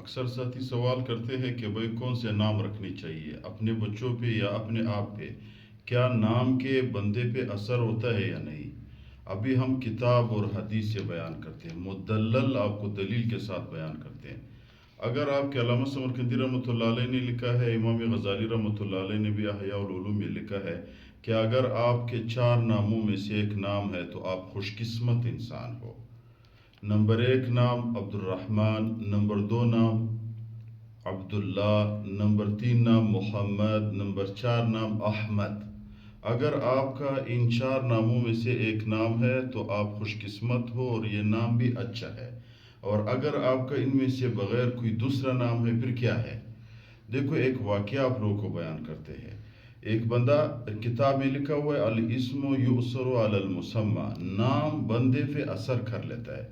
اکثر ساتھی سوال کرتے ہیں کہ بھائی کون سے نام رکھنی چاہیے، اپنے بچوں پہ یا اپنے آپ پہ؟ کیا نام کے بندے پہ اثر ہوتا ہے یا نہیں؟ ابھی ہم کتاب اور حدیث سے بیان کرتے ہیں، مدلل آپ کو دلیل کے ساتھ بیان کرتے ہیں۔ اگر آپ کے علامہ سمرقندی رحمۃ اللہ علیہ نے لکھا ہے، امام غزالی رحمۃ اللہ علیہ نے بھی احیاء العلوم میں لکھا ہے کہ اگر آپ کے 4 ناموں میں سے ایک نام ہے تو آپ خوش قسمت انسان ہو۔ نمبر 1 نام عبد الرحمن، نمبر 2 نام عبداللہ، نمبر 3 نام محمد، نمبر 4 نام احمد۔ اگر آپ کا ان 4 ناموں میں سے ایک نام ہے تو آپ خوش قسمت ہو اور یہ نام بھی اچھا ہے۔ اور اگر آپ کا ان میں سے بغیر کوئی دوسرا نام ہے پھر کیا ہے؟ دیکھو ایک واقعہ آپ لوگوں کو بیان کرتے ہیں۔ ایک بندہ کتاب میں لکھا ہوا ہے الاسم یؤثر علی المسمى، نام بندے پہ اثر کر لیتا ہے۔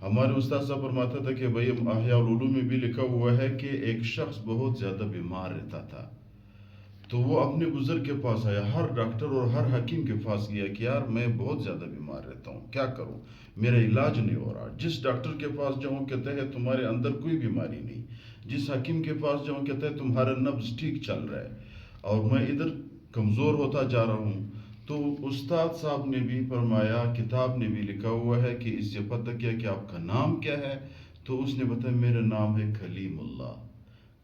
ہمارے استاد صاحب فرماتا تھا کہ بھائی احیاء العلوم میں بھی لکھا ہوا ہے کہ ایک شخص بہت زیادہ بیمار رہتا تھا، تو وہ اپنے بزرگ کے پاس آیا، ہر ڈاکٹر اور ہر حکیم کے پاس گیا کہ یار میں بہت زیادہ بیمار رہتا ہوں، کیا کروں، میرا علاج نہیں ہو رہا۔ جس ڈاکٹر کے پاس جاؤں کہتا ہے تمہارے اندر کوئی بیماری نہیں، جس حکیم کے پاس جاؤں کہتا ہے تمہارا نبض ٹھیک چل رہا ہے اور میں ادھر کمزور ہوتا جا رہا ہوں۔ تو استاد صاحب نے بھی فرمایا، کتاب نے بھی لکھا ہوا ہے کہ اس سے پتہ کیا کہ آپ کا نام کیا ہے؟ تو اس نے بتایا میرا نام ہے کلیم اللہ۔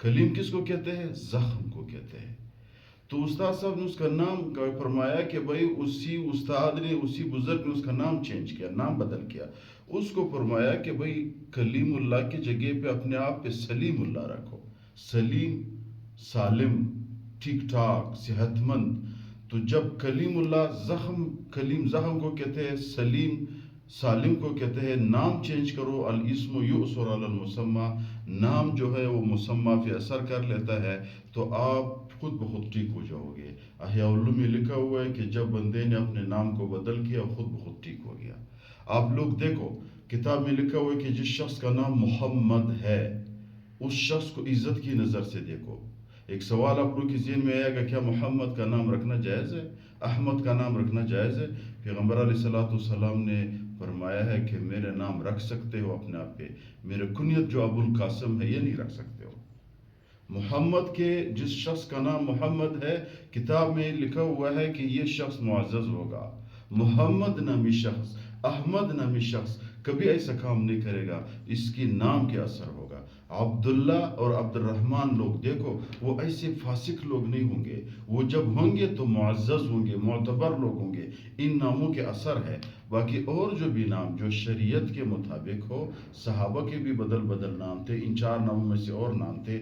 کلیم کس کو کہتے ہیں؟ زخم کو کہتے ہیں۔ تو استاد صاحب نے اس کا نام فرمایا کہ بھائی اسی استاد نے، اسی بزرگ نے اس کا نام چینج کیا، نام بدل کیا۔ اس کو فرمایا کہ بھائی کلیم اللہ کی جگہ پہ اپنے آپ پہ سلیم اللہ رکھو۔ سلیم، سالم، ٹھیک ٹھاک، صحت مند۔ تو جب کلیم اللہ، کلیم زخم کو کہتے ہیں، سلیم سالم کو کہتے ہیں، نام چینج کرو، الاسم یؤثر علی المسمى، نام جو ہے وہ مسمى پہ اثر کر لیتا ہے، تو آپ خود بخود ٹھیک ہو جاؤ گے۔ احیاء العلوم میں لکھا ہوا ہے کہ جب بندے نے اپنے نام کو بدل کیا خود بخود ٹھیک ہو گیا۔ آپ لوگ دیکھو کتاب میں لکھا ہوا ہے کہ جس شخص کا نام محمد ہے اس شخص کو عزت کی نظر سے دیکھو۔ ایک سوال آپ لوگ کے ذہن میں آئے گا، کیا محمد کا نام رکھنا جائز ہے؟ احمد کا نام رکھنا جائز ہے؟ پیغمبر علیہ الصلوۃ والسلام نے فرمایا ہے کہ میرے نام رکھ سکتے ہو اپنے آپ پہ، میرے کنیت جو ابو القاسم ہے یہ نہیں رکھ سکتے ہو۔ محمد کے، جس شخص کا نام محمد ہے، کتاب میں لکھا ہوا ہے کہ یہ شخص معزز ہوگا۔ محمد نامی شخص، احمد نامی شخص کبھی ایسا کام نہیں کرے گا، اس کی نام کے اثر ہوگا۔ عبداللہ اور عبد الرحمن لوگ دیکھو وہ ایسے فاسق لوگ نہیں ہوں گے، وہ جب ہوں گے تو معزز ہوں گے، معتبر لوگ ہوں گے، ان ناموں کے اثر ہے۔ باقی اور جو بھی نام جو شریعت کے مطابق ہو، صحابہ کے بھی بدل نام تھے، ان 4 ناموں میں سے اور نام تھے،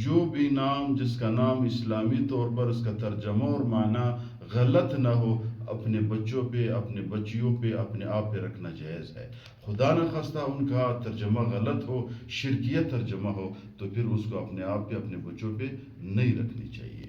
جو بھی نام جس کا نام اسلامی طور پر اس کا ترجمہ اور معنی غلط نہ ہو، اپنے بچوں پہ، اپنے بچیوں پہ، اپنے آپ پہ رکھنا جائز ہے۔ خدا نہ خواستہ ان کا ترجمہ غلط ہو، شرکیہ ترجمہ ہو، تو پھر اس کو اپنے آپ پہ، اپنے بچوں پہ نہیں رکھنی چاہیے۔